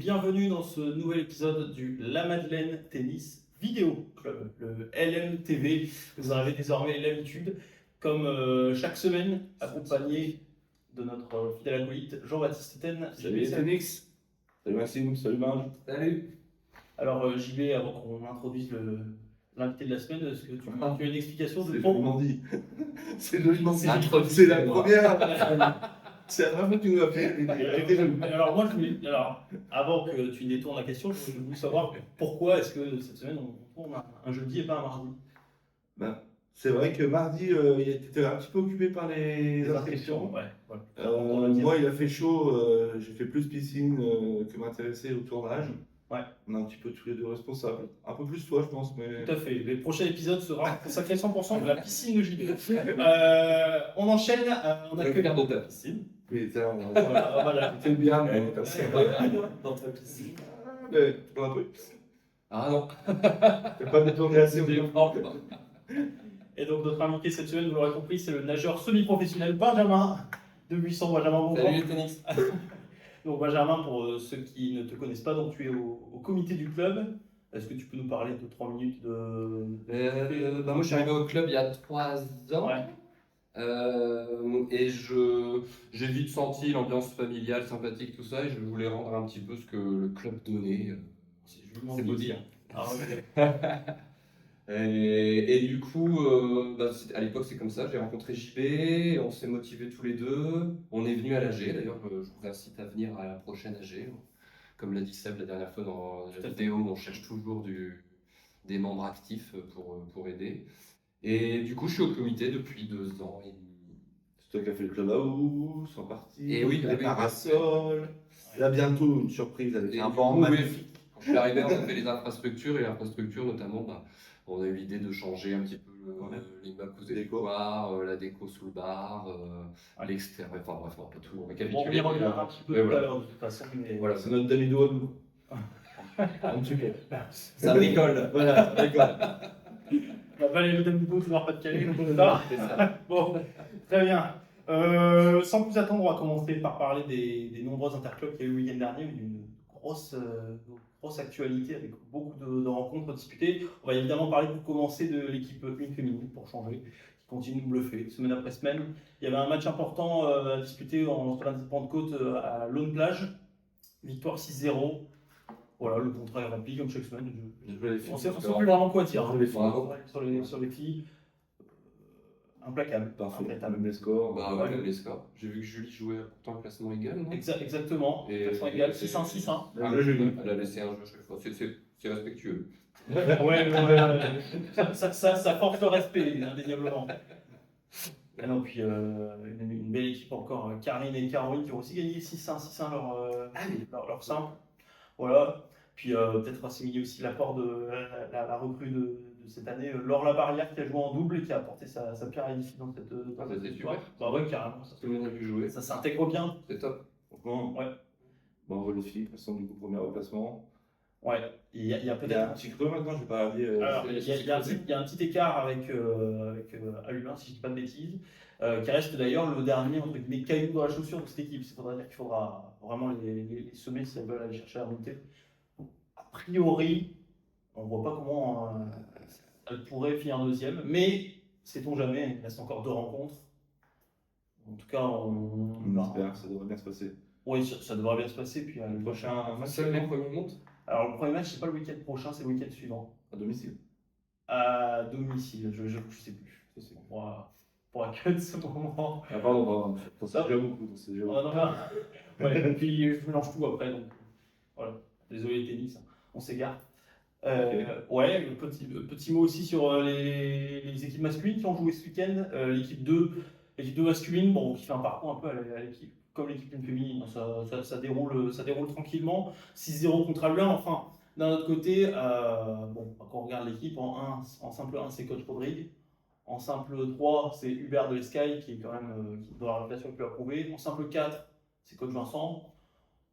bienvenue dans ce nouvel épisode du La Madeleine Tennis Vidéo Club, le LMTV. Vous en avez désormais l'habitude, comme chaque semaine, accompagné de notre fidèle acolyte Jean-Baptiste Ten. Salut Phoenix. Salut Maxime, salut Marge. Salut. Alors JB, avant qu'on introduise l'invité de la semaine, est-ce que tu as une explication de C'est joliment dit. C'est joliment dit. Introduit. C'est la première. C'est la première fois que tu nous as fait. Alors moi, avant que tu détournes la question, je voulais savoir pourquoi est-ce que cette semaine on tourne un jeudi et pas un mardi. Ben, c'est vrai que mardi, il était un petit peu occupé par les inscriptions. Ouais, voilà. Moi, il a fait chaud. J'ai fait plus piscine que m'intéresser au tournage. Ouais. On est un petit peu tous les deux responsables. Un peu plus toi, je pense. Mais... Tout à fait. Le prochain épisode sera consacré 100% de la piscine de JB. On enchaîne. On a que faire dans ta piscine. Mais tiens, voilà. c'était bien, mais comme ça. Dans ta piscine. Mais, un peu. Ah non. T'as pas détourné assez au milieu. Et donc notre invité cette semaine, vous l'aurez compris, c'est le nageur semi-professionnel Benjamin de Buisson. Benjamin, bonjour. Salut Phoenix. Donc Benjamin, pour ceux qui ne te connaissent pas, donc tu es au comité du club. Est-ce que tu peux nous parler de 3 minutes de... Moi je suis arrivé au club il y a 3 ans. Ouais. Et j'ai vite senti l'ambiance familiale, sympathique, tout ça, et je voulais rendre un petit peu ce que le club donnait. C'est beau dire. Ah, ouais. Et du coup, à l'époque c'est comme ça, j'ai rencontré JB, on s'est motivés tous les deux, on est venu à l'AG, d'ailleurs je vous incite à venir à la prochaine AG. Comme l'a dit Seb la dernière fois dans la vidéo, on cherche toujours des membres actifs pour aider. Et du coup je suis au comité depuis 2 ans et demi. C'est toi qui as fait le club à House, en partie. Et oui, la parasol. Là, bientôt, une surprise avec Et un du banc coup, oui, magnifique. Quand je suis arrivé, on a fait les infrastructures, et l'infrastructure notamment, on a eu l'idée de changer un petit peu les mâts posés des couloirs, la déco sous le bar, l'extérieur, enfin bref, on va pas tout récapituler. On y reviendra un petit peu tout à l'heure de toute façon. Mais... Voilà, c'est notre Damido à nous. Un petit peu. Ça bricole. Voilà, d'accord. On va aller le Damido, toujours pas de Calais. C'est ça. Bon, très bien. Sans plus attendre, on va commencer par parler des nombreux interclubs qu'il y a eu le week-end dernier. Il y a eu une grosse actualité avec beaucoup de rencontres disputées. On va évidemment parler pour commencer de l'équipe 1 féminine pour changer, qui continue de bluffer semaine après semaine. Il y avait un match important à disputer entre lundi de Pentecôte à Lone Plage. Victoire 6-0. Voilà, le contrat est rempli comme chaque semaine. On ne sait plus vraiment quoi dire sur les filles. Implacable. Parfait, Implacable. même les scores. Ouais, les scores. J'ai vu que Julie jouait pourtant classement égal, non? Exactement. Et- Classement égal, 6-1, 6-1. Elle a laissé un jeu chaque fois. C'est respectueux. Ouais. Ça force le respect, indéniablement. Et non, puis une belle équipe encore, Karine et Caroline qui ont aussi gagné 6-1, 6-1 leur simple. Voilà. Puis peut-être assimiler aussi l'apport de la recrue de cette année, Laure Labarrière qui a joué en double et qui a apporté sa pierre à l'édifice dans cette c'était victoire. super. Bah ouais, carrément. Tout le monde a pu jouer. Ça s'intègre bien. C'est top. Franchement, Ouais. bravo les filles, elles sont du coup premier au classement. Ouais. Il y a Il y a un peut-être. petit creux maintenant, je vais pas aller. Alors, il y a un petit écart avec Alubin, si je ne dis pas de bêtises, qui reste d'ailleurs le dernier entre guillemets caillou dans la chaussure de cette équipe. C'est-à-dire qu'il faudra vraiment les semer si elles veulent aller chercher la montée. A priori, on ne voit pas comment elle pourrait finir deuxième, mais sait-on jamais, il reste encore 2 rencontres. En tout cas, on espère, ça devrait bien se passer. Oui, ça devrait bien se passer. Puis le prochain match. Seul les premiers montent. Alors, le premier match, c'est pas le week-end prochain, c'est le week-end suivant. À domicile. À domicile, je sais plus. Pour accueillir ce moment. Ah, pardon. C'est déjà beaucoup. C'est déjà beaucoup. Ouais, et puis je mélange tout après, donc voilà. Désolé les tennis, on s'égare. Ouais, petit mot aussi sur les équipes masculines qui ont joué ce week-end. L'équipe 2 masculine, bon, qui fait un parcours un peu à l'équipe, comme l'équipe féminine, ça déroule tranquillement. 6-0 contre Albion. Enfin, d'un autre côté, quand on regarde l'équipe, en simple 1, c'est coach Rodrigue. En simple 3, c'est Hubert de l'Escaille qui est quand même qui doit avoir la relation le plus approuvée. En simple 4, c'est coach Vincent.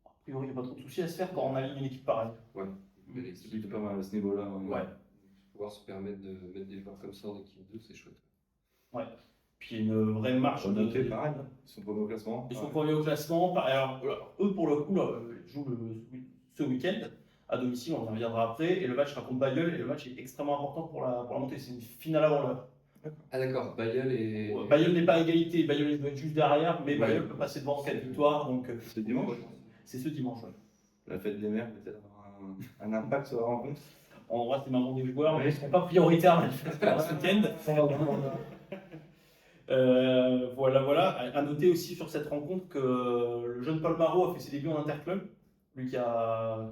A priori, il n'y a pas trop de soucis à se faire quand on aligne une équipe pareille. Ouais. C'est plutôt pas mal à ce niveau-là. Ouais. Pouvoir se permettre de mettre des joueurs comme ça en équipe 2, c'est chouette. Ouais. Puis une vraie marche de noter, pareil. Ils sont premiers au classement. Ils sont premiers au classement. Alors, eux, pour le coup, là, ils jouent ce week-end à domicile, on en reviendra après, et le match sera contre Bayeul, et le match est extrêmement important pour la montée, c'est une finale avant l'heure. Ah d'accord, Bayeul et... Bayeul n'est pas à égalité, Bayeul doit être juste derrière, mais Ouais. Bayeul peut passer devant en cas de victoire, donc C'est dimanche. c'est ce dimanche. Ouais. La fête des mères peut-être avoir un impact sur la rencontre. En vrai, c'est marrant des joueurs, mais ils ne seront pas prioritaires ce week-end. Voilà. À noter aussi sur cette rencontre que le jeune Paul Marot a fait ses débuts en interclub. Lui qui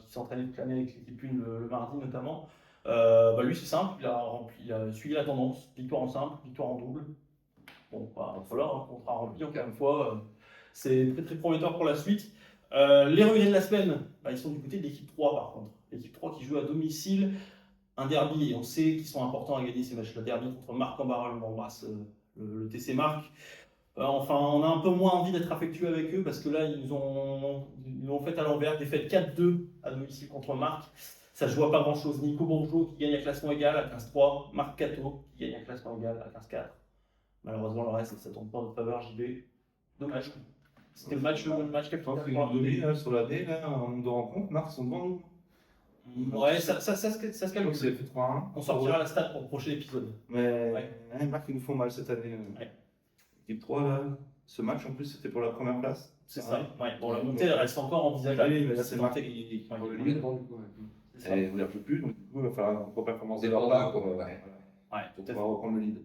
s'entraînait toute l'année avec l'équipe 1 le mardi notamment. Lui, c'est simple, il a suivi la tendance. Victoire en simple, victoire en double. Bon, il va falloir, contrat rempli encore une fois. C'est très très prometteur pour la suite. Les revenus de la semaine, ils sont du côté de l'équipe 3 par contre. L'équipe 3 qui joue à domicile un derby, et on sait qu'ils sont importants à gagner ces matchs. Le derby contre Marc-en-Barœul, on embrasse le TC Marc. Enfin, on a un peu moins envie d'être affectueux avec eux parce que là, ils nous ont fait à l'envers, défaite 4-2 à domicile contre Marc. Ça ne joue à pas grand-chose. Nico Bourgeot qui gagne à classement égal à 15-3. Marc Cato qui gagne à classement égal à 15-4. Malheureusement, le reste, ça ne tombe pas en notre faveur, JB. Dommage. C'était le match Je pense capital. qu'ils ont donné sur l'année, en nombre de rencontres, Marc sont devant nous. Ouais, ça se Je crois calme. que c'est fait 3-1. On sortira la stat pour le prochain épisode. Mais Ouais. Marc, ils nous font mal cette année. Ouais. Équipe 3, là, ce match en plus, c'était pour la première place. C'est ça. Ouais. Bon, la montée, elle reste encore envisageable. Oui, mais là, c'est Marc tenté. qui Ouais. prend le On est lead. devant, du coup, ouais. C'est ça. Et on n'y peut plus, donc du coup, il va falloir une contre-performance de C'est leur pour part eux, quoi, pour ouais. Ouais, pour tout à fait. pouvoir reprendre le lead.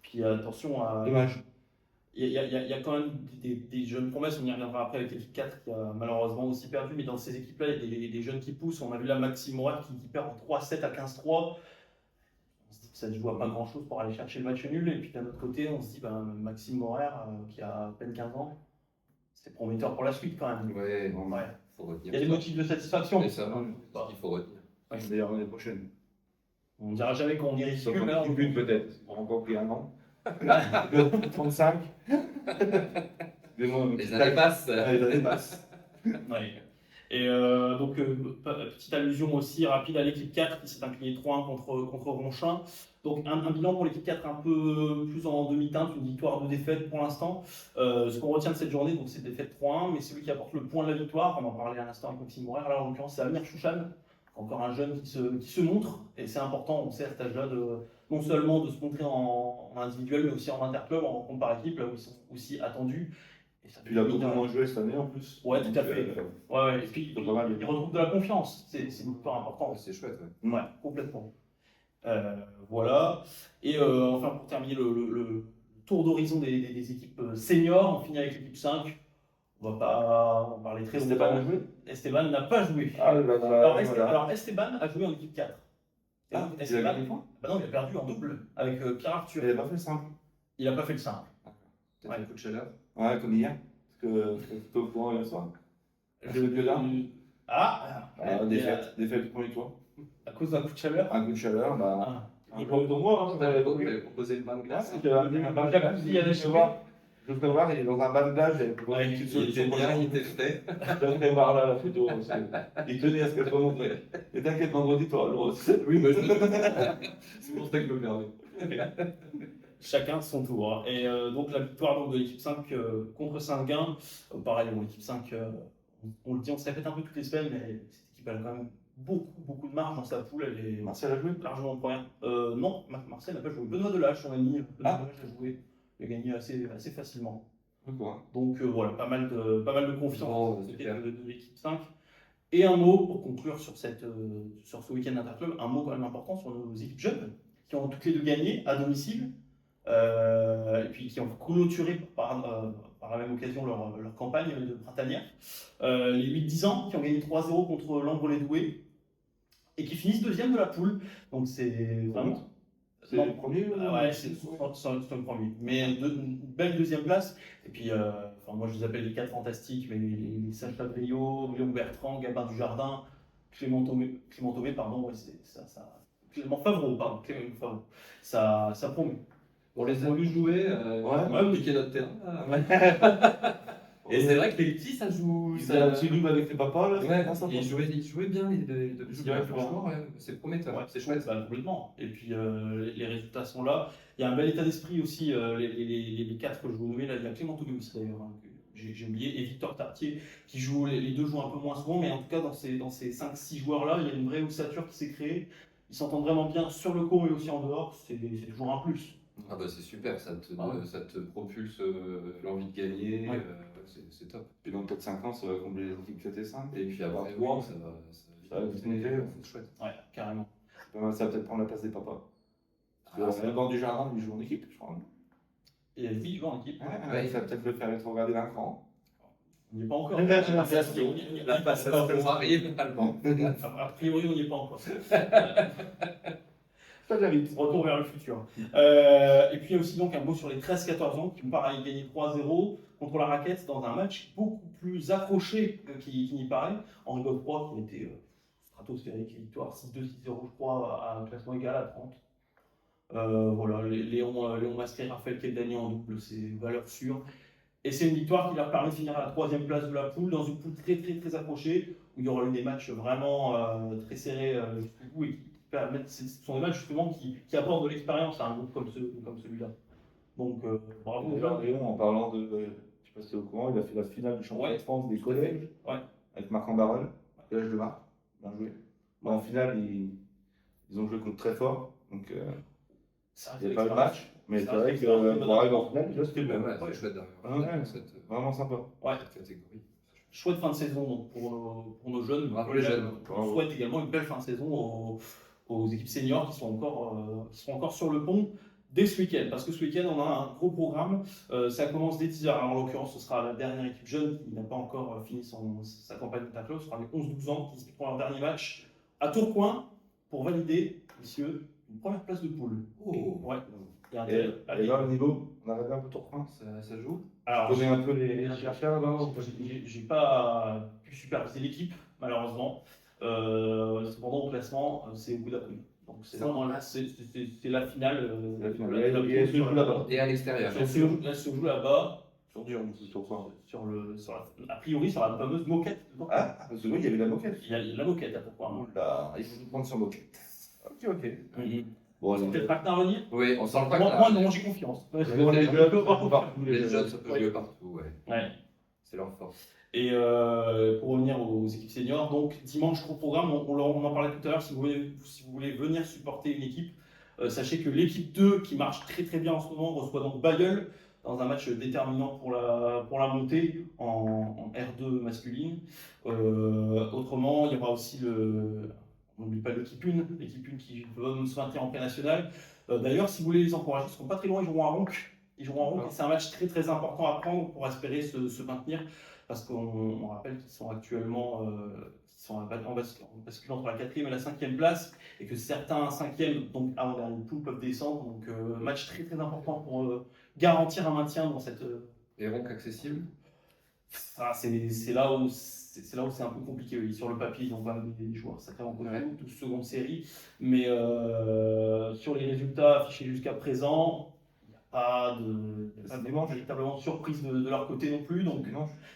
Puis attention à. Dommage. Il y a quand même des jeunes promesses, on y reviendra après avec l'équipe 4 qui a malheureusement aussi perdu, mais dans ces équipes-là, il y a des jeunes qui poussent. On a vu là Maxime Morat qui perd en 3-7 à 15-3. On se dit que ça ne joue à pas grand-chose pour aller chercher le match nul. Et puis d'un autre côté, on se dit Maxime Morat, qui a à peine 15 ans, c'est prometteur pour la suite quand même. Ouais, bon, Ouais. faut retenir. Il y a des ça. motifs de satisfaction. C'est ça, il faut retenir. D'ailleurs, l'année prochaine. On ne dira jamais qu'on est Sauf ridicule, mais en alors, équipe 1 peut-être. On a encore pris un an. 35. Les années passent. Les années passent. ouais. Et donc, petite allusion aussi rapide à l'équipe 4 qui s'est inclinée 3-1 contre Ronchin. Donc, un bilan pour l'équipe 4 un peu plus en demi-teinte, une victoire, 2 défaites pour l'instant. Ce qu'on retient de cette journée, donc c'est défaite 3-1, mais celui qui apporte le point de la victoire, on en parlait à l'instant avec Maxime Morer, là en l'occurrence c'est Amir Chouchan, encore un jeune qui se montre, et c'est important, on sait à cet âge-là, non seulement de se montrer en individuel, mais aussi en interclub, en rencontre par équipe, là où ils sont aussi attendus. Et ça Puis il a beaucoup moins joué cette année en plus. Ouais, tout à Donc, fait. Ouais, et puis pas mal. il retrouve de la confiance, c'est une victoire importante. C'est chouette, ouais. Ouais, complètement. Voilà. Et enfin, pour terminer le tour d'horizon des équipes seniors, on finit avec l'équipe 5. On va pas en parler très Esteban longtemps. a joué. Esteban n'a pas joué. Ah, Alors, Esteban a joué en équipe 4. Et donc, il a Esteban, gagné des points. non, il a perdu en double avec Pierre Arthur. Il n'a pas fait simple. Il n'a pas fait le simple. Peut-être Ouais. un coup de chaleur. Ouais, comme hier. Parce que c'était au courant hier soir. Je le là. Défaite du premier tour. À cause d'un coup de chaleur. Un coup de chaleur, bah. Ah. Un peu de moi, Vous avez proposé une bain de glace. Je voudrais voir, il est dans un bain de glace. Ouais, Il était bien, il était frais. Je voudrais voir là la photo. Il tenait à ce qu'elle soit montrée. Et t'inquiète, vendredi, tu auras le rose. Oui, mais c'est pour ça que je me permets. Chacun son tour. Hein. Et donc la victoire donc, de l'équipe 5 contre Saint-Gain. Pareil, bon, l'équipe 5, on le dit, on se répète un peu toutes les semaines, mais cette équipe elle a quand même beaucoup de marge dans sa poule. Elle est Marcel a joué. largement en première. Non, Marcel n'a pas joué. Benoît Delage, son ami, Benoît Delage a joué. Il a gagné assez facilement. Donc voilà, pas mal de confiance Bon, du côté super. de l'équipe 5. Et un mot pour conclure sur ce week-end interclub, un mot quand même important sur nos équipes jeunes qui ont toutes les deux gagné à domicile et puis qui ont clôturé par la même occasion leur campagne de printanière. Les 8-10 ans qui ont gagné 3-0 contre l'Ambre-les-Doués et qui finissent deuxième de la poule. Donc c'est vraiment. C'est le premier Ouais, c'est le premier. Mais une belle deuxième place. Et puis, moi je les appelle les 4 fantastiques, mais les Sacha Brio, Léon Bertrand, Gabin Dujardin, Clément Thomé, pardon, ouais, c'est ça. Clément Favreau, pardon, Clément Favreau. Ça promet. On les a vus jouer, piquer notre terrain. Et c'est vrai que les petits, ça joue. C'est un petit double avec les papas là. Ouais, ils jouaient bien les deux petits. Ouais, Franchement, ouais, c'est prometteur. Ouais, C'est chouette. bah, complètement. Et puis les résultats sont là. Il y a un bel état d'esprit aussi. Les 4 que je vous nommais, là, il y a Clément Thomé aussi d'ailleurs, hein, j'ai oublié, et Victor Tartier, qui joue, les deux jouent un peu moins souvent, mais en tout cas, dans ces 5-6 joueurs-là, il y a une vraie ossature qui s'est créée. Ils s'entendent vraiment bien sur le court et aussi en dehors, c'est toujours un plus. Ah bah c'est super, ça Ouais. ça te propulse l'envie de gagner, Ouais. c'est top. Puis dans peut-être 5 ans, ça va combler les équipes qui étaient 5. Et puis après, Trois. oui, Ça va c'est monter. c'est chouette. Ouais, carrément. Ça va peut-être prendre la place des papas. Parce que dans du jardin, il joue en équipe, je crois. Et lui, il joue en équipe. Ouais, ça va peut-être le faire être regardé d'un cran. On n'y est pas encore. La passation arrive, allemand. A priori, on n'y est pas encore. Ça j'invite. Retour vers le futur. Et puis il y a aussi donc un mot sur les 13-14 ans qui ont pareil gagné 3-0 contre la Raquette dans un match beaucoup plus accroché qu'il n'y paraît. Henri Godefroy qui a été stratosphérique, victoire 6-2, 6-0 je crois, à un classement égal à 30. Voilà, Léon Masquet, Raphaël Keldani en double, c'est valeur sûre. Et c'est une victoire qui leur permet de finir à la 3e place de la poule, dans une poule très très très accrochée, où il y aura eu des matchs vraiment très serrés jusqu'au bout et qui permettent, ce sont des matchs justement qui apportent de l'expérience à un groupe comme celui-là. Donc bravo. Déjà, Léon, en parlant de. Je sais pas si tu es au courant, il a fait la finale du championnat de France des collèges avec Marc Ambarel, collège de Marc. Bien joué. Bon, en finale, ils ont joué contre très fort, donc il n'y a pas eu de match. Mais c'est vrai que pour arriver en finale, déjà c'était le même. C'est chouette Vraiment sympa. cette catégorie. Chouette fin de saison donc, pour nos jeunes. Bravo les jeunes. On souhaite également une belle fin de saison aux équipes seniors qui sont encore sur le pont dès ce week-end. Parce que ce week-end, on a un gros programme. Ça commence dès 10h. En l'occurrence, ce sera la dernière équipe jeune qui n'a pas encore fini sa campagne d'interclub. Ce sera les 11-12 ans qui disputeront leur dernier match à Tourcoing pour valider, messieurs, une première place de poule. Oh. Ouais. Et là, le niveau, on a regardé un peu Tourcoing. Ça joue. Alors, Je connais un peu les chercheurs là. j'ai pas pu superviser l'équipe, malheureusement. Cependant, au classement, c'est au bout d'après. Donc, c'est vraiment là, c'est la finale. La finale. Et elle se joue là-bas. Et à l'extérieur. Elle se joue là-bas. Sur dur, c'est sur quoi A priori, sur la fameuse moquette. Ah, parce que oui, il y avait la moquette. Il y a la moquette à pourquoi. Là, il faut nous prendre sur moquette. Ok. Bon, C'est peut-être Ragnar venir. Oui, on sent le Moi, non, j'ai confiance. Les jeunes, ça peut jouer partout, Ouais. C'est leur force. Et pour revenir aux équipes seniors, donc dimanche gros programme, on en parlait tout à l'heure, si vous voulez venir supporter une équipe, sachez que l'équipe 2 qui marche très très bien en ce moment reçoit donc Bayeul dans un match déterminant pour la montée en R2 masculine. Autrement, il y aura aussi on n'oublie pas l'équipe 1 qui veut se maintenir en pré-national. D'ailleurs, si vous voulez les encourager, ils ne seront pas très loin, ils joueront à Ronc. Et c'est un match très très important à prendre pour espérer se maintenir. Parce qu'on rappelle qu'ils sont actuellement en bascule entre la 4e et la 5e place et que certains 5e, donc avant-dernier poule, peuvent descendre. Donc, match très très important pour garantir un maintien dans cette. Et Ronc accessible. C'est là où c'est un peu compliqué. Oui. Sur le papier, ils ont pas des joueurs sacrément connus, tous seconde série. Mais sur les résultats affichés jusqu'à présent, pas véritablement de surprise de leur côté non plus. Donc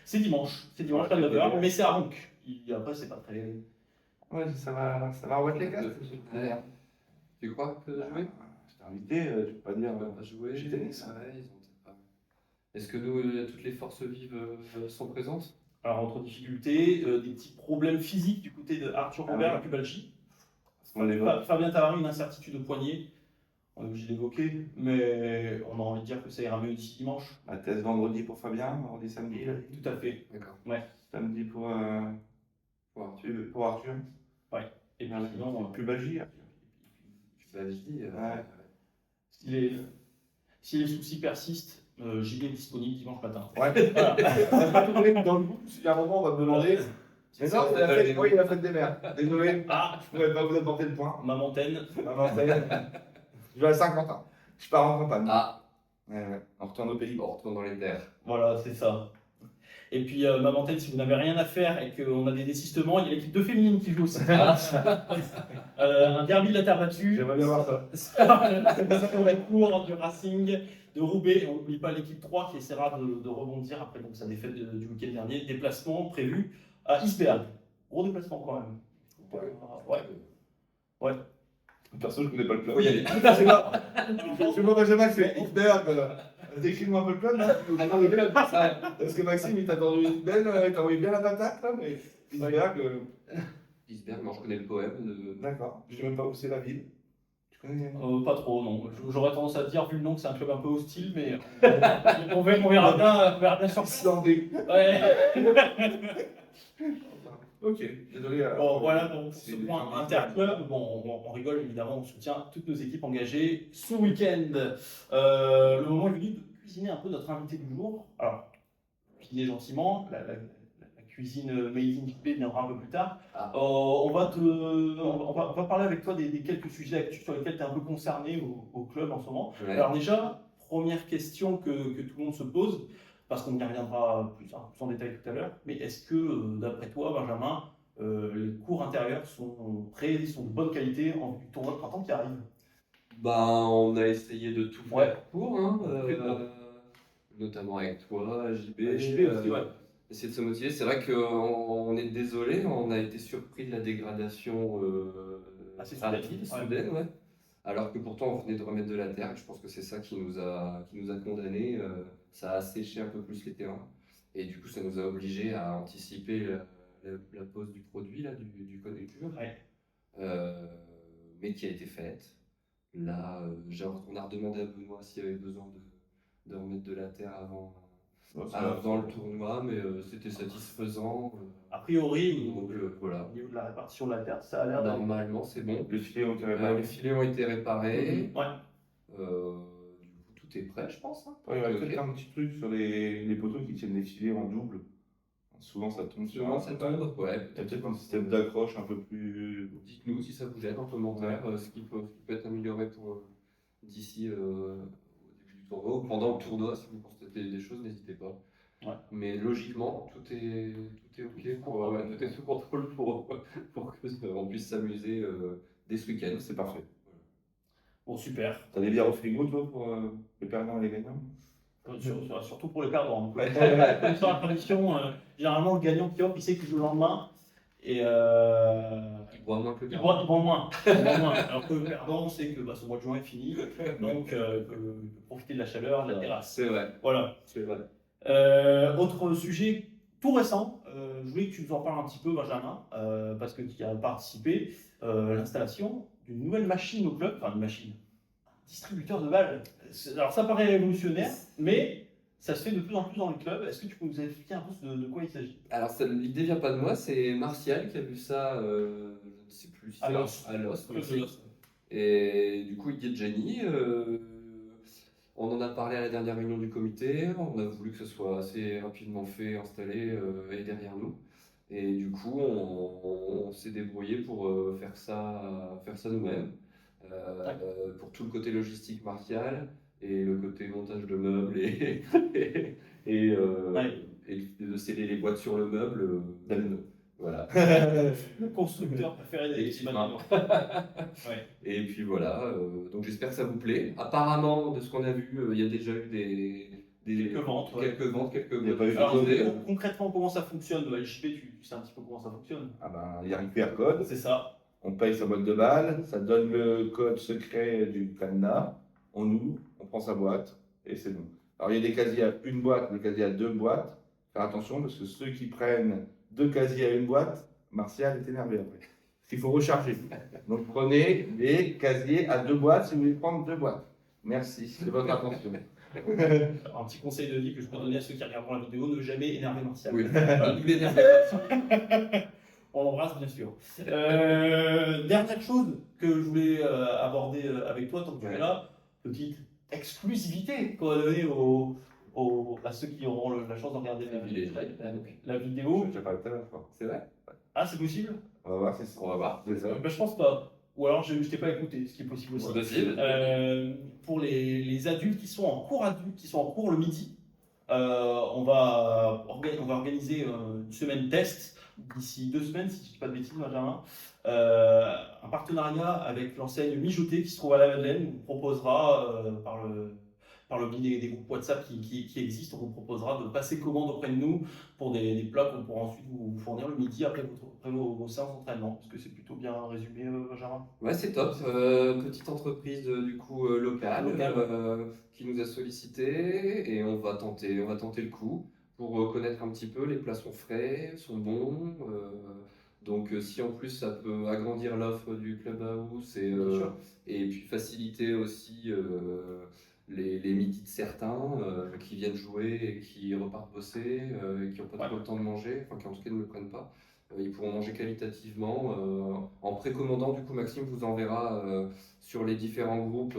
c'est dimanche à 9h, mais c'est à Ronc. Après, c'est pas très. Ouais, ça va envoyer les gars. Tu crois que jouer? Je t'ai invité, je peux pas dire. On va jouer. J'ai tennis. Est-ce que toutes les forces vives sont présentes? Alors, entre difficultés, des petits problèmes physiques du côté de Arthur Robert, la pubalgie. Fabien Tavary, une incertitude au poignet. On est obligé d'évoquer, mais on a envie de dire que ça ira mieux d'ici dimanche. La thèse vendredi pour Fabien, vendredi samedi. Tout à fait. D'accord. Ouais. Samedi pour Arthur. Ouais. Et puis sinon, Pubalgie. Pubalgie. Si les soucis persistent, j'y vais disponible dimanche matin. Ouais. On va pas tourner dans le bout. Il y a un moment, on va me demander. Mais non, c'est la fête des mères. Désolé. Je pourrais pas vous apporter le point. Ma montagne. Je vais à Saint-Quentin. Je pars en campagne. Ah. Ouais. On retourne au pays. On retourne dans les terres. Voilà, c'est ça. Et puis, ma montagne, si vous n'avez rien à faire et qu'on a des désistements, il y a l'équipe 2 féminine qui joue aussi. Un derby de la terre battue. J'aimerais bien voir ça. Le cours du Racing de Roubaix. Et on n'oublie pas l'équipe 3 qui essaiera de rebondir après donc, sa défaite du week-end dernier. Déplacement prévu à Isberg. Gros déplacement quand même. Ouais. Perso, je connais pas le club. Faut y aller. C'est pas. Je vois Benjamin, c'est Iceberg. Décris-moi un peu le club là. Ah non, le club, ça. Parce que Maxime, il t'a tendu une belle, il t'a envoyé bien la patate là, mais Iceberg. Iceberg, moi je connais le poème de. D'accord. Je sais même pas où c'est la ville. Tu connais? Pas trop, non. J'aurais tendance à dire, vu le nom, que c'est un club un peu hostile, mais on verra bien sur ça. Islandais. Ouais. Ok, désolé. Bon, voilà, donc c'est ce point interclub, bon, on rigole évidemment, on soutient toutes nos équipes engagées. Ce week-end, le moment est venu de cuisiner un peu notre invité du jour. Alors, cuisiner gentiment, la cuisine made in JP viendra un peu plus tard. Ah. On va parler avec toi des quelques sujets actus sur lesquels tu es un peu concerné au club en ce moment. Ouais. Alors déjà, première question que tout le monde se pose, parce qu'on y reviendra plus en détail tout à l'heure, mais est-ce que, d'après toi, Benjamin, les cours intérieurs sont prêts, sont de bonne qualité en vue du tournoi de printemps qui arrive? Ben, on a essayé de tout Ouais. faire pour, hein, Fait pour. notamment avec toi, JB. JB aussi, ouais. Essayer de se motiver. C'est vrai qu'on est désolé, on a été surpris de la dégradation Assez rapide, soudaine, soudaine, ouais. Alors que pourtant on venait de remettre de la terre. Et je pense que c'est ça qui nous a condamnés. Ça a asséché un peu plus les terrains. Et du coup, ça nous a obligés à anticiper la pose du produit, là, du conducture. Ouais. Mais qui a été faite. Là, on a redemandé à Benoît s'il y avait besoin de remettre de la terre avant le tournoi, mais c'était satisfaisant. A priori, Donc voilà. au niveau de la répartition de la terre, ça a l'air d'aller. Normalement, c'est bon. Les filets ont été réparés. Les filets ont été réparés. Ouais. Du coup, tout est prêt, je pense, hein. Ouais, il y aurait Ok. peut-être un petit truc sur les poteaux qui tiennent les filets en double. Souvent ça tombe sur Souvent, un. ça tombe. Ouais, Il y a peut-être un système d'accroche un peu plus. Dites-nous si ça vous gêne en commentaire, ce qui peut être amélioré pour d'ici au début du tournoi ou pendant le tournoi. Si vous constatez des choses, n'hésitez pas. Ouais. Mais logiquement, tout est ok tout est sous contrôle pour qu'on puisse s'amuser dès ce week-end. C'est parfait. Bon, super. T'as des bières au frigo toi pour les perdants et les gagnants? Surtout pour les perdants. Comme sur la tradition, généralement le gagnant qui offre, il sait qu'il joue le lendemain. Et Il boit moins que le il gagnant. boit moins. Il boit moins. Alors que le perdant, on sait que ce mois de juin est fini. Donc, il peut profiter de la chaleur, de la terrasse. C'est vrai. Voilà. C'est vrai. Autre sujet tout récent, je voulais que tu nous en parles un petit peu, Benjamin, parce que tu as participé à l'installation d'une nouvelle machine au club, enfin une machine, un distributeur de balles. Alors ça paraît révolutionnaire, mais ça se fait de plus en plus dans le club. Est-ce que tu peux nous expliquer un peu de quoi il s'agit? Alors, l'idée vient pas de moi, c'est Martial qui a vu ça, je ne sais plus si À Los. à Los, Club de aussi. Los. Et du coup, il dit Jenny. On en a parlé à la dernière réunion du comité. On a voulu que ce soit assez rapidement fait, installé et derrière nous. Et du coup, on s'est débrouillé pour faire ça nous-mêmes. Pour tout le côté logistique Martial et le côté montage de meubles et de sceller les boîtes sur le meuble, Damien. Voilà. Le constructeur préféré des petits bâtiments. Ouais. Et puis voilà, donc j'espère que ça vous plaît. Apparemment, de ce qu'on a vu, il y a déjà eu Quelques ventes, ouais. quelques ventes, quelques Il y a pas eu boîtes Alors, utilisées. concrètement, comment ça fonctionne? JP, tu sais un petit peu comment ça fonctionne? Ah ben, il y a un QR code, C'est ça. on paye sa boîte de balles, ça donne le code secret du cadenas, on ouvre, on prend sa boîte et c'est bon. Alors il y a des casiers à une boîte, des casiers à deux boîtes. Faire attention parce que ceux qui prennent deux casiers à une boîte, Martial est énervé après. Parce qu'il faut recharger. Donc prenez les casiers à deux boîtes si vous voulez prendre deux boîtes. Merci de votre attention. Un petit conseil de vie que je peux donner à ceux qui regarderont la vidéo, ne jamais énerver Martial. Oui, Voilà. il l'énerve. On l'embrasse bien sûr. Dernière chose que je voulais aborder avec toi, tant que tu es là, petite exclusivité qu'on va donner à ceux qui auront la chance de regarder la vidéo. Je parle tout à l'heure, je crois. C'est vrai? Ah, c'est possible? On va voir, c'est ça. On va voir. C'est ça. Je pense pas. Ou alors je t'ai pas écouté, ce qui est possible aussi. C'est possible. Pour les adultes qui sont en cours le midi, on va organiser une semaine test d'ici 2 semaines, si je ne dis pas de bêtises, Benjamin. Un partenariat avec l'enseigne Mijoté qui se trouve à la Madeleine, nous proposera par le biais des groupes WhatsApp qui existent. On vous proposera de passer commande auprès de nous pour des plats qu'on pourra ensuite vous fournir le midi après vos séances d'entraînement. Est-ce que c'est plutôt bien résumé, Benjamin? Ouais, c'est top. Petite entreprise du coup locale Locale, qui nous a sollicité et on va tenter le coup pour connaître un petit peu. Les plats sont frais, sont bons. Donc si en plus ça peut agrandir l'offre du Clubhouse Bien sûr. et puis faciliter aussi les midis de certains qui viennent jouer et qui repartent bosser et qui n'ont pas trop le temps de manger, enfin qui en tout cas ne le prennent pas. Ils pourront manger qualitativement. En précommandant, du coup, Maxime vous enverra sur les différents groupes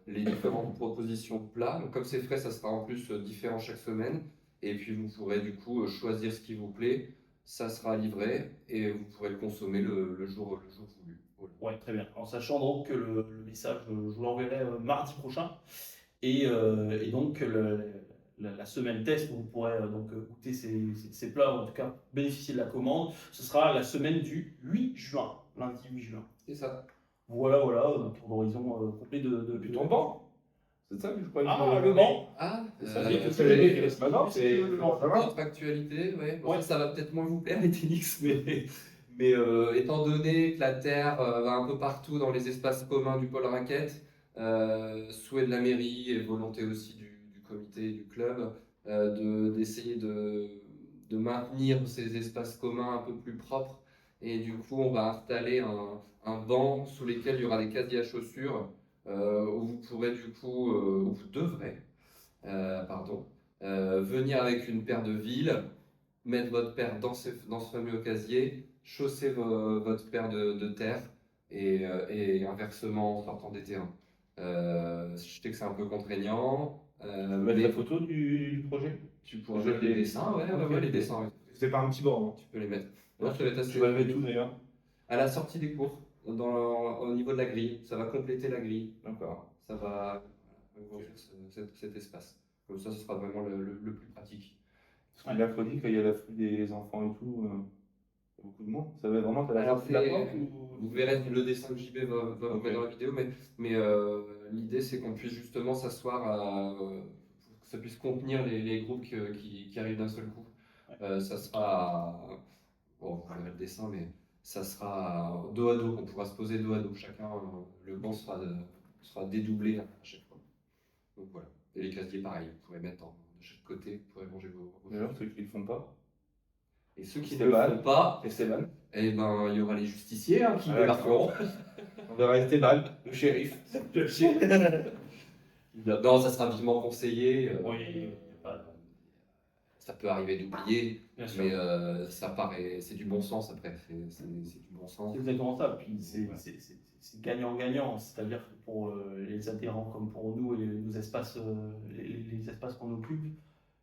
les différentes propositions de plats. Donc, comme c'est frais, ça sera en plus différent chaque semaine. Et puis, vous pourrez du coup choisir ce qui vous plaît. Ça sera livré et vous pourrez le consommer le jour voulu. Voilà. Ouais, très bien. En sachant donc que le message, je vous l'enverrai mardi prochain. Et donc, la semaine test où vous pourrez donc goûter ces plats, ou en tout cas bénéficier de la commande, ce sera la semaine du 8 juin, lundi 8 juin. C'est ça. Voilà, un tour d'horizon complet de Puis ton banc. C'est ça que je croyais. Ah, le banc. Ah, C'est ça, Maintenant, c'est Autre actualité, ouais. Bon, Ouais. ça va peut-être moins vous plaire les tennis, mais étant donné que la Terre va un peu partout dans les espaces communs du pôle raquette, souhait de la mairie et volonté aussi du comité et du club d'essayer de maintenir ces espaces communs un peu plus propres. Et du coup, on va installer un banc sous lequel il y aura des casiers à chaussures où vous pourrez du coup, où vous devrez, pardon, venir avec une paire de villes, mettre votre paire dans ce fameux casier, chausser votre paire de terre et inversement en sortant des terrains. Je sais que c'est un peu contraignant, Mettre mais la photo du projet. tu pourras Je mettre les l'ai- dessins, ouais, les dessins, ouais. C'est pas un petit banc. Tu peux les mettre. Là, ça va être assez- Tu vas le mettre où d'ailleurs? À la sortie des cours, au niveau de la grille, ça va compléter la grille. D'accord. Ça va agrandir cet espace. Comme ça, ce sera vraiment le plus pratique. Parce que mercredi, quand il y a l'afflux des enfants et tout, il y a beaucoup de monde. Ça va vraiment, t'as la Alors, sortie de la porte vous verrez le dessin que JB va vous Ok. mettre dans la vidéo, mais l'idée c'est qu'on puisse justement s'asseoir, que ça puisse contenir les groupes qui arrivent d'un seul coup. Ça sera, bon, vous verrez le dessin, mais ça sera dos à dos, on pourra se poser dos à dos. Chacun, le banc sera dédoublé à chaque fois. Donc voilà. Et les casiers, pareil, vous pourrez mettre de chaque côté, vous pourrez ranger vos D'ailleurs, choses. ceux qui le font pas. Et ceux qui ne C'est le mal. font pas, Esteban. eh ben, il y aura les justiciers qui Ah, débarqueront. On verra Esteban, le shérif. Non, ça sera vivement conseillé. Oui, il y a pas- Ça peut arriver d'oublier, bien sûr. mais ça paraît, c'est du bon sens après. C'est du bon sens. C'est exactement ça. Puis c'est Ouais. c'est gagnant-gagnant. C'est-à-dire que pour les adhérents comme pour nous et nos espaces, les espaces qu'on occupe,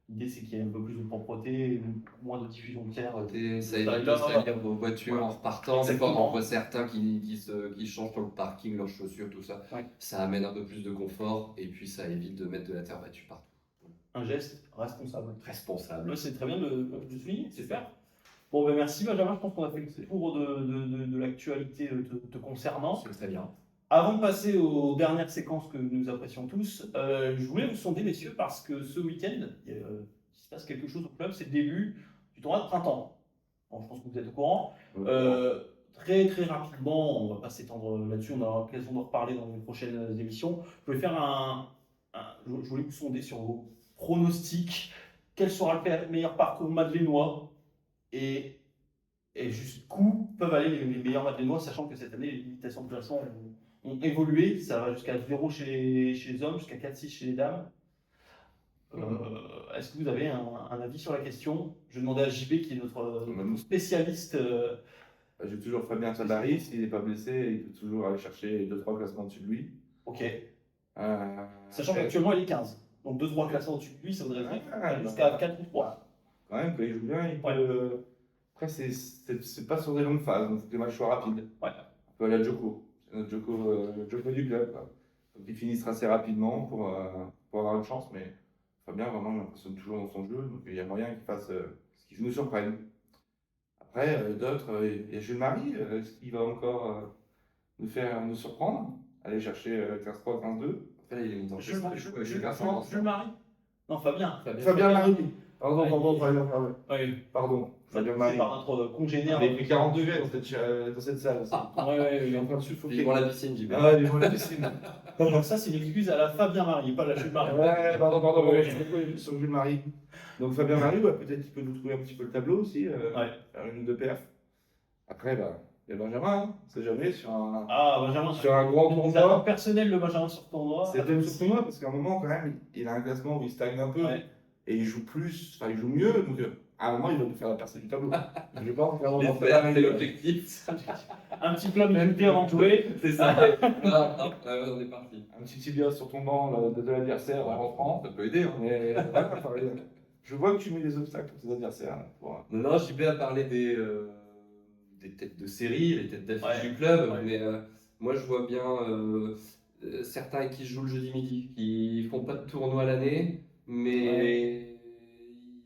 l'idée c'est qu'il y ait un peu plus de propreté, moins de diffusion de terre. Ça évite de salir vos voitures en repartant. Des fois, Exactement. on voit certains qui changent sur le parking leurs chaussures, tout ça. Ouais. Ça amène un peu plus de confort et puis ça évite de mettre de la terre battue partout. Un geste responsable. Responsable. C'est très bien de souligner, c'est super. Bon, ben merci Benjamin, je pense qu'on a fait le tour de l'actualité te concernant. C'est très bien. Avant de passer aux dernières séquences que nous apprécions tous, je voulais vous sonder, messieurs, parce que ce week-end, il se passe quelque chose au club, c'est le début du tournoi de printemps. Bon, je pense que vous êtes au courant. Très très rapidement, on ne va pas s'étendre là-dessus, on aura l'occasion d'en reparler dans les prochaines émissions. Je voulais faire je voulais vous sonder sur vos pronostics. Quel sera le meilleur parcours madeleinois et jusqu'où peuvent aller les meilleurs madeleinois, sachant que cette année, les limitations de classement ont évolué. Ça va jusqu'à 0 chez les hommes, jusqu'à 4-6 chez les dames. Est-ce que vous avez un avis sur la question? Je vais demander à JB, qui est notre spécialiste. J'ai toujours Fabien Sabari, s'il n'est pas blessé, il peut toujours aller chercher 2-3 classements au-dessus de lui. Ok. Euh, Sachant qu'actuellement, il est 15. Donc 2-3 classements au-dessus de lui, ça voudrait dire jusqu'à 4 ou 3. Quand même, quand il joue bien, il peut. Après, c'est pas sur des longues phases, donc il faut que les matchs soient rapides. Ouais. Un peu à la Djoko. C'est notre Djoko du club, quoi. Donc il finisse assez rapidement pour avoir une chance, mais Fabien, vraiment, il m'impressionne toujours dans son jeu, donc il y a moyen qu'il nous surprenne. Après, d'autres, il y a Jules Marie, est-ce qu'il va encore nous surprendre? Aller chercher 15-3, 15-2, Après, là, il est monté en Jules classement. Marie. Non, Fabien. Fabien Marie. Pardon, Oui. Pardon. Fabien C'est Marie. par notre congénère. Il fait 40 degrés dans cette salle. Ouais, Il est en train de suffoquer. Vivement la piscine, JB. Ah, il est dans la piscine. Donc ça, c'est une excuse à la Fabien Marie, pas la Jules Marie. Ouais, pardon, Ouais. j'ai beaucoup aimé sur Jules Marie. Donc Fabien Marie, ouais, peut-être qu'il peut nous trouver un petit peu le tableau aussi, faire une ou deux perfs. Après, il y a Benjamin, on sait jamais, sur un Benjamin. sur un grand Des tournoi. attentes personnelles de Benjamin sur tournoi. C'est peut-être sur tournoi, parce qu'à un moment, quand même, il a un classement où il stagne un peu, et il joue plus, enfin, il joue mieux, donc à un moment, il va nous faire la percée du tableau. Je pense vraiment Les dans faire, c'est l'objectif. Un petit plat de avant de jouer. C'est ça. On est parti. un petit tibia sur ton banc là, de l'adversaire en rentrant. Ça peut aider. Hein. Mais voilà, enfin, je vois que tu mets des obstacles pour tes adversaires. Là, pour... Non, JB a parlé des têtes de série, les têtes d'affiche du club, mais moi je vois bien certains qui jouent le jeudi midi, qui font pas de tournoi l'année, mais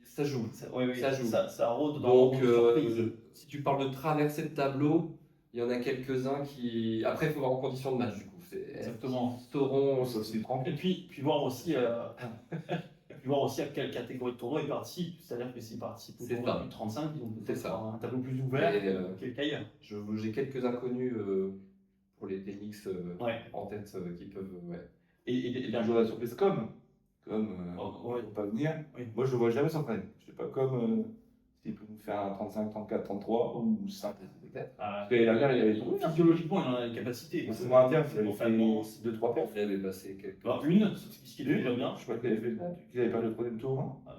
ça joue. Ça joue. Ça rôde dans Donc, le surprise. si tu parles de traversée de tableau, il y en a quelques-uns qui. Après, il faut voir en condition de match, du coup. Exactement. Sauront. Ça aussi tranquille. Et puis voir aussi. Puis voir aussi à quelle catégorie de tournoi il participe. C'est-à-dire que s'il participe au tournoi plus de 35, ils ont peut-être un tableau plus ouvert qu'ailleurs. J'ai quelques inconnus pour les TNX en tête qui peuvent. Et bien jouer la surprise comme pour pas venir. Oui. Moi je le vois jamais s'entraîner. Je sais pas comme s'il peut nous faire un 35, 34, 33 ou 5 peut-être. Parce que l'année dernière il avait tout. Physiologiquement, il en a les capacités. C'est moins interne, il avait Mentalement, fait 2-3 perfs. Il avait passé quelques. Une, ce qui est déjà bien. Je crois qu'il avait fait qu'il avait pas le troisième tour. Hein.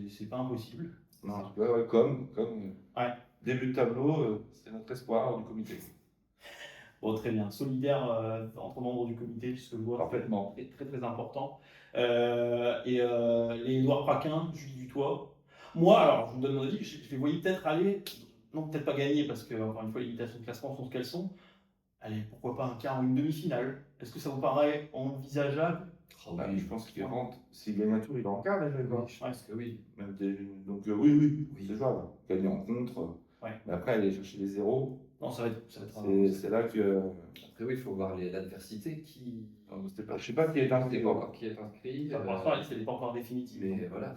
C'est pas impossible. Non, en tout cas, comme début de tableau, c'est notre espoir du comité. Bon, très bien. Solidaire entre membres du comité, puisque le joueur Parfaitement. est très très important. Les Édouard Praquin, Julie Dutoit. Moi, alors, je vous donne mon avis, je les voyais peut-être aller, non, peut-être pas gagner, parce que, encore une fois, les limitations de classement sont ce qu'elles sont. Allez, pourquoi pas un quart ou une demi-finale? Est-ce que ça vous paraît envisageable? Je pense qu'il rentre. S'il gagne un tour, il est en quart déjà. Je pense que oui. Donc oui, c'est jouable. Gagner en contre. Ouais. Mais après, aller chercher les zéros. Non, ça va être c'est là que. Après, oui, il faut voir l'adversité qui. Je sais pas qui est inscrit. Qui est inscrit. Pour l'instant, la liste n'est pas encore définitive. Mais voilà.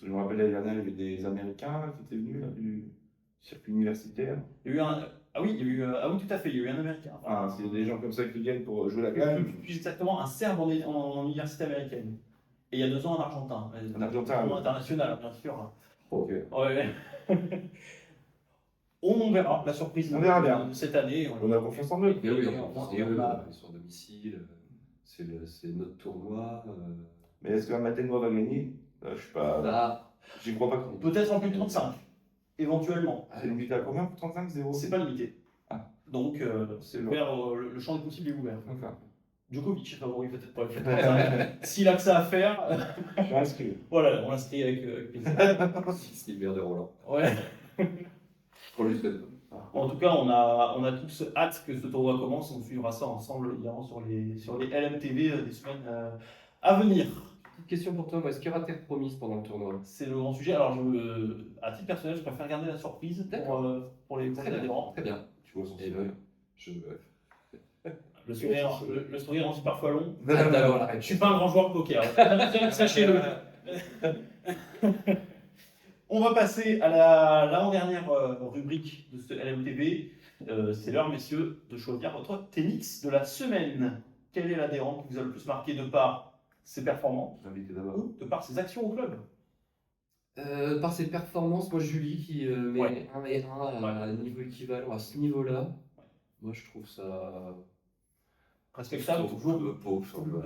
Je me rappelle l'année dernière, il y avait des Américains qui étaient venus là, du circuit universitaire. Il y a eu un. Ah oui, tout à fait, il y a eu un Américain. C'est des gens comme ça qui viennent pour jouer la gagne. Plus exactement, un Serbe en université américaine. Et il y a 2 ans, un Argentin. Un Argentin. International, bien sûr. Ok. Ouais. On verra la surprise On verra bien. de cette année. On a confiance en eux. Mais oui, ils sont à domicile, c'est notre tournoi. Mais est-ce qu'un Matengo va gagner? Je suis pas. J'y crois pas. Peut-être en plus de 35, éventuellement. C'est limité à combien pour 35 0? C'est pas limité. Ah. Donc, c'est ouvert, le champ des possibles est ouvert. D'accord. Djokovic est favori peut-être pas. S'il a que ça à faire, je suis inscrit. Voilà, on l'inscrit avec plaisir. C'est le de Roland. Ouais. Pour lui, c'est. En tout cas, on a tous hâte que ce tournoi commence. On suivra ça ensemble évidemment sur les LMTV des semaines à venir. Petite question pour toi, est-ce qu'il y aura terre promise pendant le tournoi? C'est le grand sujet. Alors, à titre personnel, je préfère garder la surprise pour les adhérents. Très bien. Tu vois son sourire. Le sourire en dit parfois long. Je Je suis pas un grand joueur de poker. Sachez-le. On va passer à l'avant-dernière rubrique de ce LMTV. C'est l'heure, messieurs, de choisir votre tennis de la semaine. Quel est l'adhérent qui vous a le plus marqué de par ses performances ou de par ses actions au club? Par ses performances, moi Julie qui met 1 et 1 à un niveau équivalent à ce niveau-là. Moi je trouve ça respectable, toujours pauvre.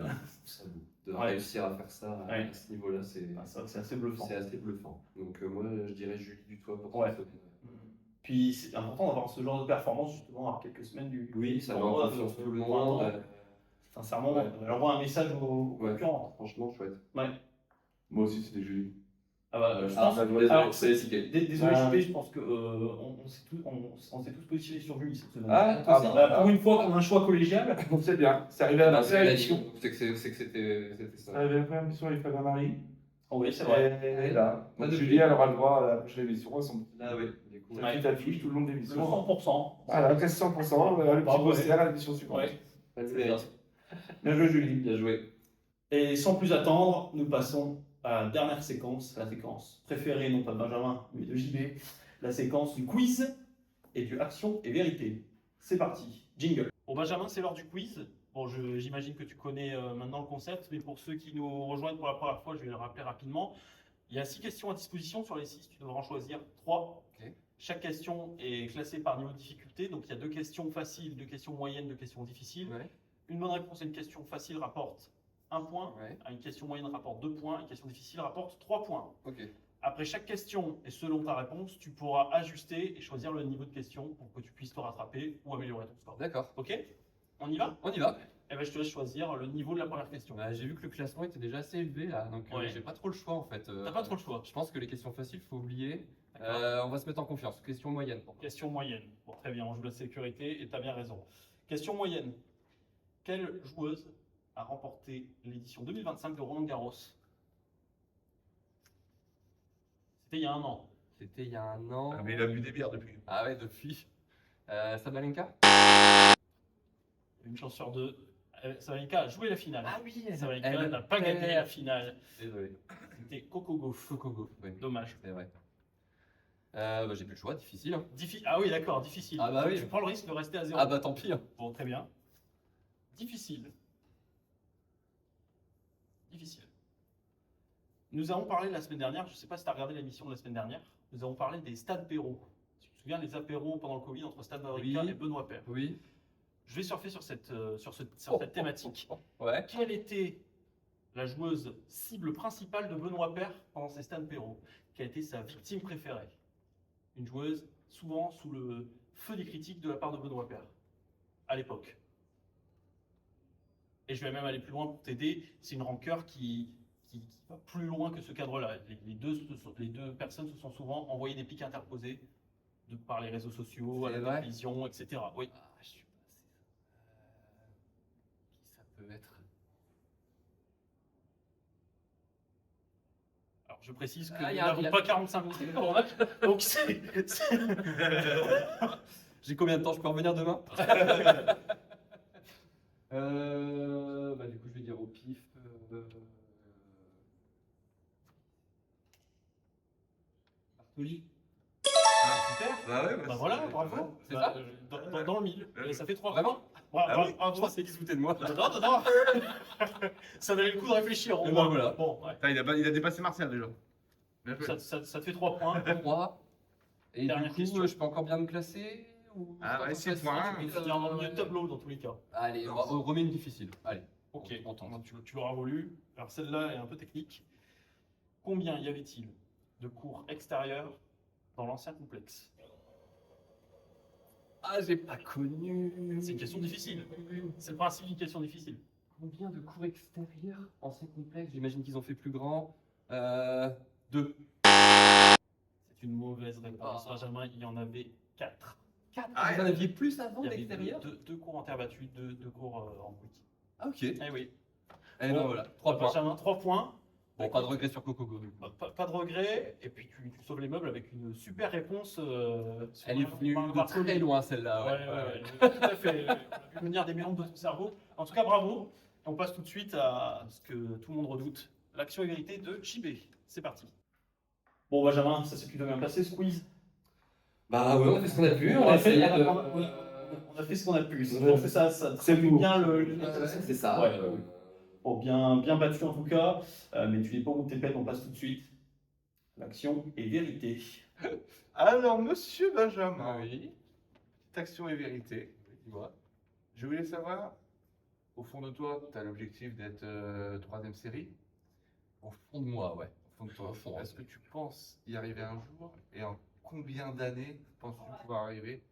De réussir à faire ça à ce niveau-là, c'est assez bluffant. C'est assez bluffant. Donc moi je dirais Julie Dutoit pour cette semaine. Puis c'est important d'avoir ce genre de performance justement à quelques semaines du. Oui, ça met en confiance tout le monde. Sincèrement, elle envoie un message aux concurrents. Franchement chouette. Moi aussi c'était Julie. Je pense. Désolé, JP, je pense qu'on s'est tous positionnés sur Julie cette semaine. Pour une fois qu'on a un choix collégial. C'est bien. C'est arrivé à la première émission. C'est que c'était ça. C'est arrivé à la première émission avec Fabien Marie. Oui, c'est vrai. Et là, Julie, elle aura le droit à la prochaine émission. Ah oui, du coup. Petite affiche tout le long de l'émission. 100%. Voilà, presque 100%. Le petit poster à l'émission suivante. Bien Bien joué, Julie. Bien joué. Et sans plus attendre, nous passons à la dernière séquence, la séquence préférée non pas de Benjamin, mais de JB, la séquence du quiz et du action et vérité. C'est parti, jingle. Bon Benjamin, c'est l'heure du quiz. Bon, j'imagine que tu connais maintenant le concept, mais pour ceux qui nous rejoignent pour la première fois, je vais le rappeler rapidement. Il y a 6 questions à disposition sur les 6, tu devras en choisir 3. Ok. Chaque question est classée par niveau de difficulté, donc il y a 2 questions faciles, 2 questions moyennes, 2 questions difficiles. Ouais. Une bonne réponse à une question facile rapporte 1 point, Ouais. à une question moyenne rapporte 2 points, une question difficile rapporte 3 points. Ok. Après chaque question et selon ta réponse, tu pourras ajuster et choisir le niveau de question pour que tu puisses te rattraper ou améliorer ton score. D'accord. Ok? On y va? On y va. Eh ben, je te laisse choisir le niveau de la première question. Bah, j'ai vu que le classement était déjà assez élevé là, donc Ouais. j'ai pas trop le choix en fait. T'as pas trop le choix. Je pense que les questions faciles, faut oublier. D'accord. On va se mettre en confiance. Question moyenne. Question moyenne. Bon, très bien, on joue la sécurité et tu as bien raison. Question moyenne. Quelle joueuse a remporté l'édition 2025 de Roland-Garros? C'était il y a un an. C'était il y a un an. Ah, mais il a bu des bières depuis. Ah ouais, depuis. Sabalenka. Une chance sur 2. Sabalenka a joué la finale. Ah oui, Sabalenka n'a pas gagné la finale. Désolé. C'était Coco Gauff. Coco Gauff, oui. Dommage. C'est vrai. Bah, j'ai plus le choix, difficile. Hein. Ah oui, d'accord, difficile. Ah bah oui. Tu prends le risque de rester à 0. Ah bah tant pis. Hein. Bon, très bien. Difficile. Difficile. Nous avons parlé la semaine dernière, je ne sais pas si tu as regardé l'émission de la semaine dernière, nous avons parlé des stades Perrault. Tu te souviens des apéros pendant le Covid entre Stade Maurica Oui. et Benoît Paire. Oui. Je vais surfer sur cette thématique. Ouais. Quelle était la joueuse cible principale de Benoît Paire pendant ces stades Perrault? Quelle a été sa victime préférée? Une joueuse souvent sous le feu des critiques de la part de Benoît Paire, à l'époque. Et je vais même aller plus loin pour t'aider, c'est une rancœur qui va plus loin que ce cadre-là. Les deux personnes se sont souvent envoyé des pics interposés par les réseaux sociaux, à C'est la vrai télévision, etc. Oui. Ah, je suis passé. Qui ça peut être? Alors je précise que Ah, nous y a- n'avons y a- pas 45 minutes pour match, donc J'ai combien de temps? Je peux revenir demain? Bah, du coup, je vais dire au pif. Bartoli. Super. Ah ouais, Bah voilà, bravo. C'est Bah, ça dans le mille. Et ça fait 3 Vraiment? points. Ah oui. Bravo. Je pensais qu'il se foutait de moi. Non, non. Ça valait le coup de réfléchir. au Et moins. ben voilà. Bon, ouais. Il a dépassé Martial déjà. Bien joué. Ça te fait 3 points. 3. Et Dernière du coup, question. je peux encore bien me classer ou Ah ouais, pas 6 classer, points. tu Il me faut dis, dire dans le milieu de tableau dans tous les cas. Allez, on remet une difficile. Allez. Ok, On tente. donc tu l'auras voulu. Alors celle-là est un peu technique. Combien y avait-il de cours extérieurs dans l'ancien complexe? Ah, j'ai pas connu. C'est une question difficile. C'est le principe d'une question difficile. Combien de cours extérieurs ancien complexe? J'imagine qu'ils ont fait plus grand. 2. C'est une mauvaise réponse. Ah. Benjamin, il y en avait 4. 4. Ah, Vous en aviez plus avant Il y avait d'extérieur? deux cours en terre battue, deux cours en briques. Ah, ok. Eh oui. Eh Bon, ben voilà, 3 points. Benjamin, 3 points. Bon, pas de regret sur Cocogo. du coup. Pas de regret. Et puis tu sauves les meubles avec une super réponse. Sur Elle est venue de très loin celle-là. Ouais, tout à fait. On a pu venir des méandres de ton cerveau. En tout cas, bravo. On passe tout de suite à ce que tout le monde redoute, l'action et vérité de JB. C'est parti. Bon, Benjamin, ça s'est plutôt bien passé ce quiz. Bah ouais, on a fait ce qu'on a pu. On a fait ce qu'on a pu. Je pense que ça C'est traduit beau. bien le. C'est ça. Ouais. Bon, bien battu en tout cas, mais tu n'es pas où tes peines, on passe tout de suite. L'action et vérité. Alors, monsieur Benjamin, Oui. petite action et vérité. Dis-moi. Je voulais savoir, au fond de toi, tu as l'objectif d'être 3ème série. Au fond de moi, ouais. Au fond de toi, au fond. Est-ce que tu penses y arriver un jour et en combien d'années penses-tu pouvoir arriver?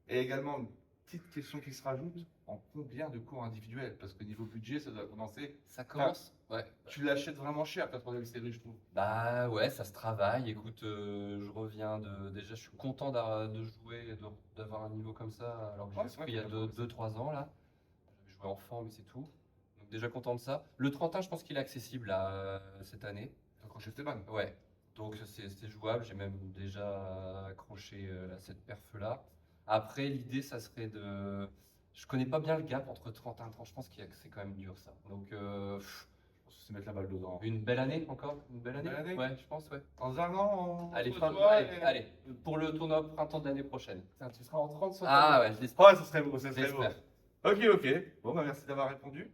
Et également, une petite question qui se rajoute, en combien de cours individuels? Parce que niveau budget, ça doit commencer. Ça commence? Ouais. Tu l'achètes vraiment cher, ta 3ème série, je trouve. Bah ouais, ça se travaille. Écoute, je reviens de. Déjà, je suis content de jouer et d'avoir un niveau comme ça, alors que Ouais, j'ai c'est vrai pris il y a que t'as 2-3 ans là. J'avais joué enfant, mais c'est tout. Donc, déjà content de ça. Le 31, je pense qu'il est accessible là, cette année. T'as accroché Esteban. Ouais, donc c'est jouable. J'ai même déjà accroché cette perf-là. Après, l'idée, ça serait de. Je connais pas bien le gap entre 31 et 30. Je pense que c'est quand même dur ça. Donc, se mettre la balle dedans. Une belle année encore? Une belle année? Belle année. Ouais, je pense, ouais. Dans un an, Allez, allez. allez, pour le tournoi printemps de l'année prochaine. Putain, tu seras en 30 sur Ah ouais, je l'espère. Ouais, ça serait beau, ça serait beau. J'espère. Ok. Bon, bah merci d'avoir répondu.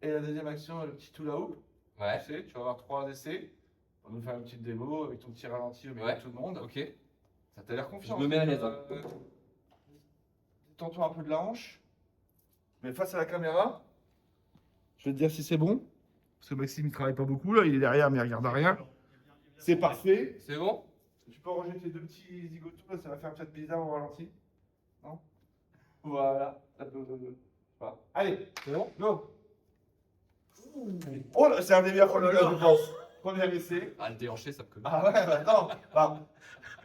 Et la deuxième action, le petit hula hoop. Ouais, Tu sais, tu vas avoir 3 essais. On va nous faire une petite démo avec ton petit ralenti au milieu Ouais. de tout le monde. ok. Ça t'a l'air confiant. Je me mets à l'aise, hein. Détends-toi un peu de la hanche. Mais face à la caméra, je vais te dire si c'est bon. Parce que Maxime, il travaille pas beaucoup là, il est derrière, mais il regarde à rien. C'est parfait. C'est bon? Tu peux ranger tes deux petits zigotos là, ça va faire peut-être bizarre au ralenti. Non? Voilà. Voilà. Allez, c'est bon? Go! Oh là, c'est un des meilleurs premiers, je pense. Premier essai. Ah, le déhanché, ça me connaît. Ah ouais, bah non, bah,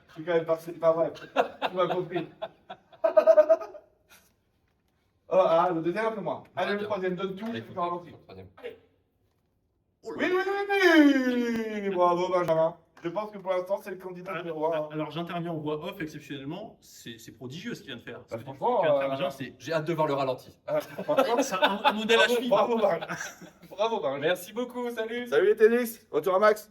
je suis quand même c'est pas vrai. Tu m'as compris. Oh, ah, le deuxième un peu moins. Allez, le bien. troisième, donne tout, Allez, je fais un ralenti. troisième. Oui. Bravo, Benjamin. Je pense que pour l'instant, c'est le candidat numéro 1. Alors j'interviens en voix off exceptionnellement, c'est prodigieux ce qu'il vient de faire. Bah, Ce franchement, qu'il vient de faire, Benjamin, c'est J'ai hâte de voir le ralenti. c'est un modèle à suivre. Bravo, Benjamin. Bravo, Benjamin. Merci beaucoup, salut! Salut les tennis. Retour à Max.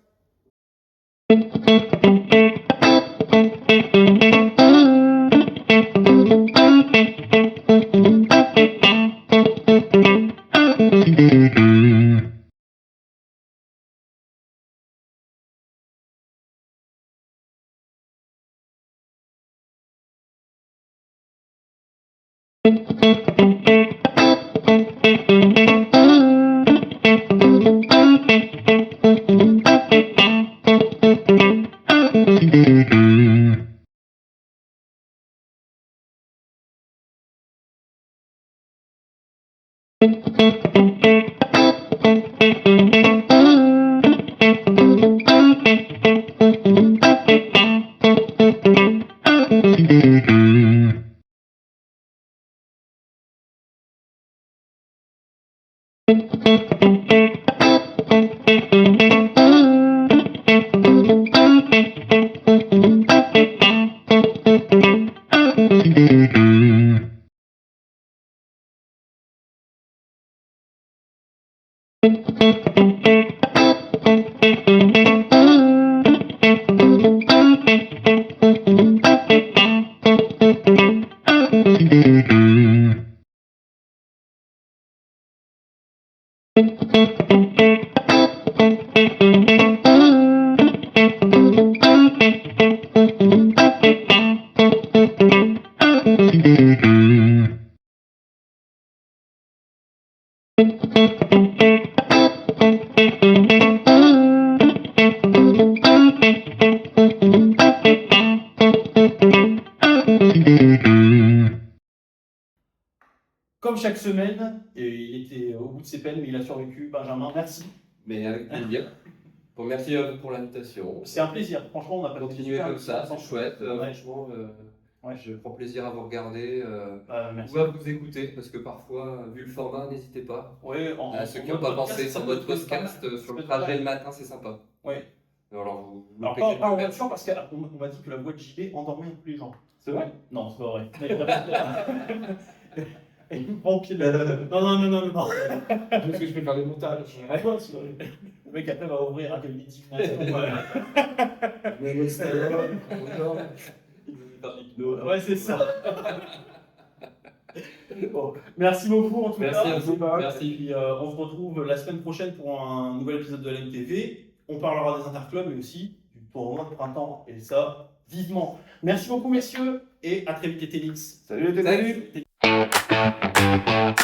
Comme chaque semaine, et il était au bout de ses peines, mais il a survécu. Benjamin, merci. Mais avec plaisir. Bon, merci à vous pour l'invitation. C'est un plaisir. Franchement, on a pas Continuez comme ça, c'est chouette. Ouais. Franchement, Ouais. je prends plaisir à vous regarder Merci. ou à vous écouter parce que parfois, vu le format, n'hésitez pas. Ouais, À ceux qui n'ont pas pensé sur votre podcast sur le trajet le matin, c'est sympa. Ouais. Alors, vous Alors, loupez pas en quelques voiture parce qu'on m'a dit que la voix de JB endormait un peu les gens. C'est vrai? Non, c'est pas vrai. Et il me prend au pied de la. Non. Parce que je peux faire des montages. Le mec après va ouvrir un cabinet Mais le style, Ouais, c'est ça. Bon, merci beaucoup en tout Merci cas. à vous. Merci. Et puis, on se retrouve la semaine prochaine pour un nouvel épisode de la MTV. On parlera des interclubs mais aussi du tournoi de printemps. Et ça, vivement. Merci beaucoup, messieurs. Et à très vite, les Télix. Salut les tennis. Salut!